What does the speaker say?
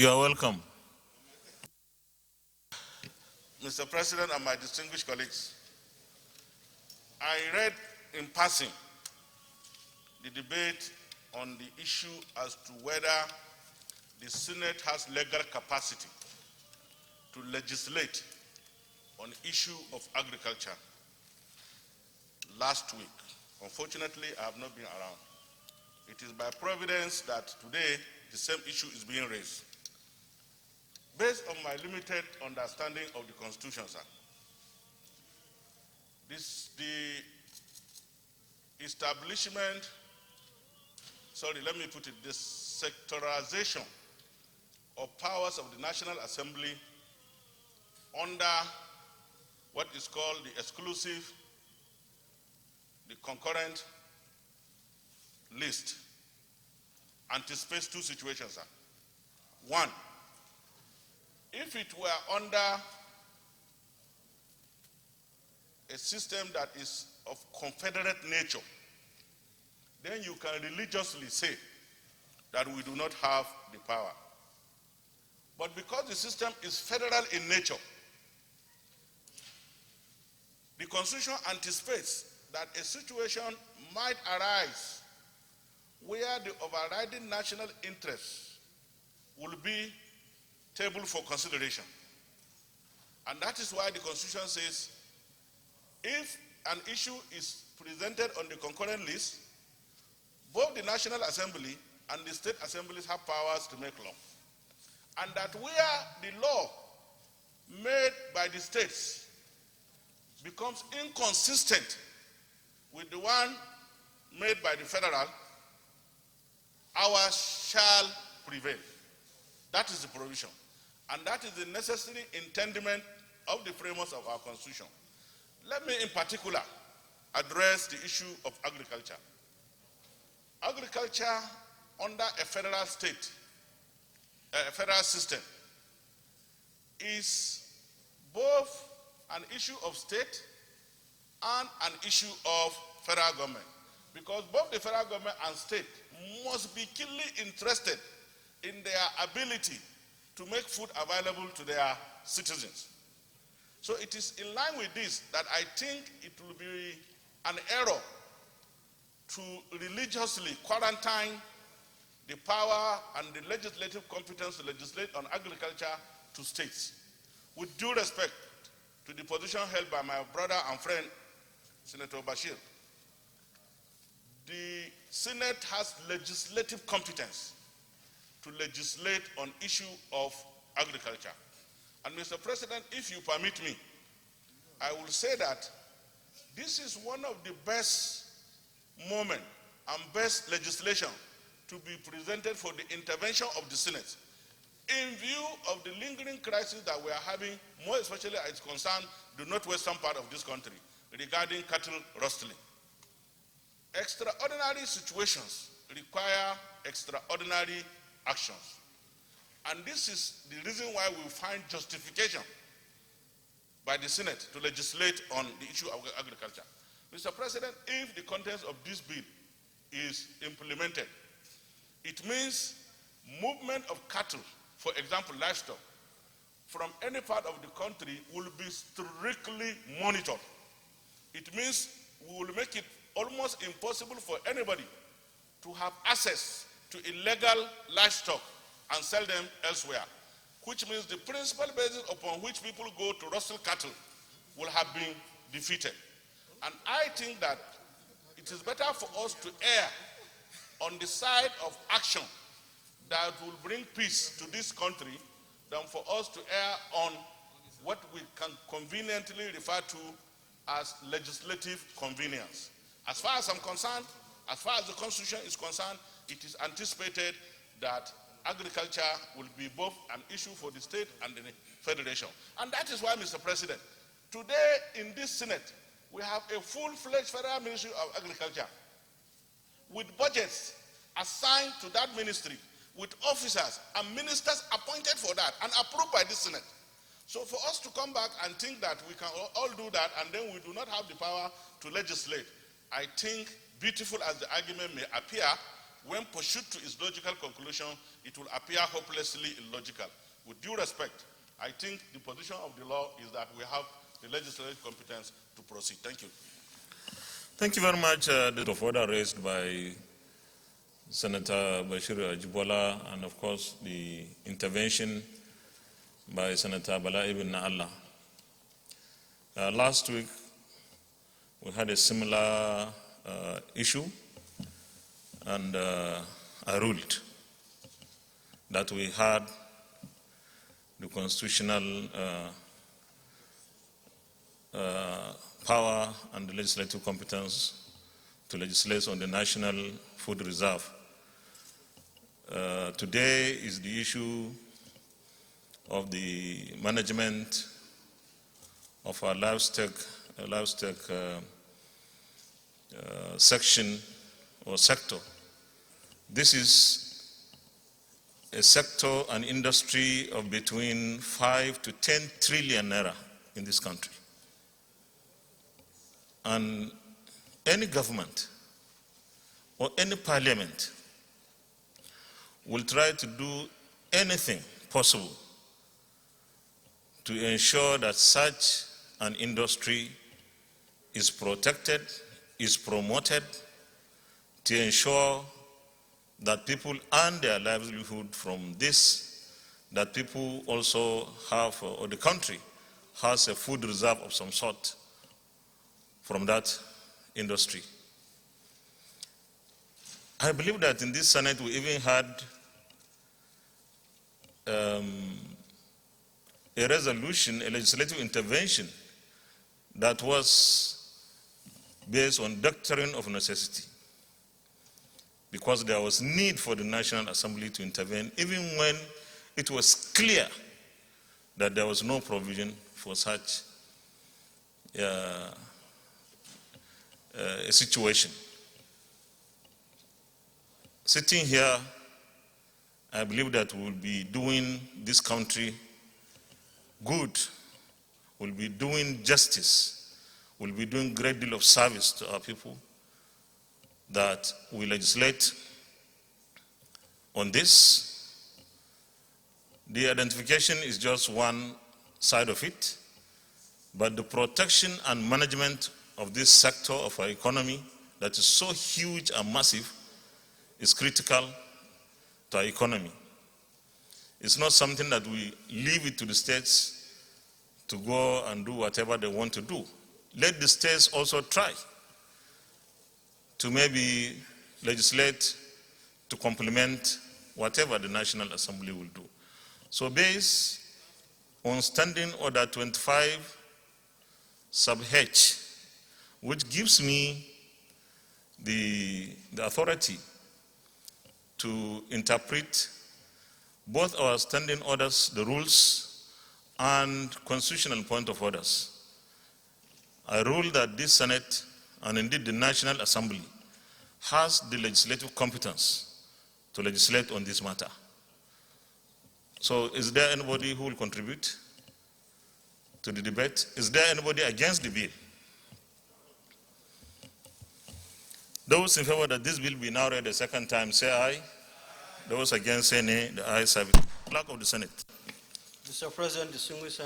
You are welcome. Mr. President and my distinguished colleagues, I read in passing the debate on the issue as to whether the Senate has legal capacity to legislate on the issue of agriculture last week. Unfortunately, I have not been around. It is by providence that today the same issue is being raised. Based on my limited understanding of the Constitution, sir, the establishment, the sectorization of powers of the National Assembly under what is called the exclusive, the concurrent list anticipates two situations, sir. One, if it were under a system that is of confederate nature, then you can religiously say that we do not have the power. But because the system is federal in nature, the Constitution anticipates that a situation might arise where the overriding national interest will be tabled for consideration. And that is why the Constitution says if an issue is presented on the concurrent list, both the National Assembly and the state assemblies have powers to make law. And that where the law made by the states becomes inconsistent with the one made by the federal, ours shall prevail. That is the provision. And that is the necessary intendment of the framers of our Constitution. Let me in particular address the issue of agriculture. Agriculture under a federal system is both an issue of state and an issue of federal government, because both the federal government and state must be keenly interested in their ability to make food available to their citizens. So it is in line with this that I think it will be an error to religiously quarantine the power and the legislative competence to legislate on agriculture to states. With due respect to the position held by my brother and friend, Senator Bashir, the Senate has legislative competence to legislate on issue of agriculture. And Mr. President, if you permit me, I will say that this is one of the best moments and best legislation to be presented for the intervention of the Senate in view of the lingering crisis that we are having, more especially as it concerns the northwestern part of this country regarding cattle rustling. Extraordinary situations require extraordinary actions. And this is the reason why we find justification by the Senate to legislate on the issue of agriculture. Mr. President, if the contents of this bill is implemented, it means movement of cattle, for example, livestock, from any part of the country will be strictly monitored. It means we will make it almost impossible for anybody to have access to illegal livestock and sell them elsewhere, which means the principal basis upon which people go to rustle cattle will have been defeated. And I think that it is better for us to err on the side of action that will bring peace to this country than for us to err on what we can conveniently refer to as legislative convenience. As far as I'm concerned, as far as the Constitution is concerned, it is anticipated that agriculture will be both an issue for the state and the federation. And that is why, Mr. President, today in this Senate, we have a full-fledged federal Ministry of Agriculture with budgets assigned to that ministry, with officers and ministers appointed for that and approved by the Senate. So for us to come back and think that we can all do that and then we do not have the power to legislate, I think, beautiful as the argument may appear, when pursued to its logical conclusion, it will appear hopelessly illogical. With due respect, I think the position of the law is that we have the legislative competence to proceed. Thank you. Thank you very much. The of order raised by Senator Bashir Ajibola, and of course the intervention by Senator Bala Ibn Allah. Last week, we had a similar issue, and I ruled that we had the constitutional power and the legislative competence to legislate on the National Food Reserve. Today is the issue of the management of our livestock section or sector. This is a sector, an industry of between 5 to 10 trillion naira in this country. And any government or any parliament will try to do anything possible to ensure that such an industry is protected, is promoted, to ensure that people earn their livelihood from this, that people also have, or the country has a food reserve of some sort from that industry. I believe that in this Senate we even had a resolution, a legislative intervention that was based on doctrine of necessity, because there was need for the National Assembly to intervene even when it was clear that there was no provision for such a situation. Sitting here, I believe that we will be doing this country good, we'll be doing justice, we'll be doing a great deal of service to our people, that we legislate on this. The identification is just one side of it, but the protection and management of this sector of our economy that is so huge and massive is critical to our economy. It's not something that we leave it to the states to go and do whatever they want to do. Let the states also try to maybe legislate to complement whatever the National Assembly will do. So based on Standing Order 25 sub H, which gives me the authority to interpret both our standing orders, the rules, and constitutional point of orders, I rule that this Senate, and indeed the National Assembly, has the legislative competence to legislate on this matter. So is there anybody who will contribute to the debate? Is there anybody against the bill? Those in favor that this bill be now read a second time, say aye. Those against, say nay. The ayes have it. Clerk of the Senate. Mr. President, distinguished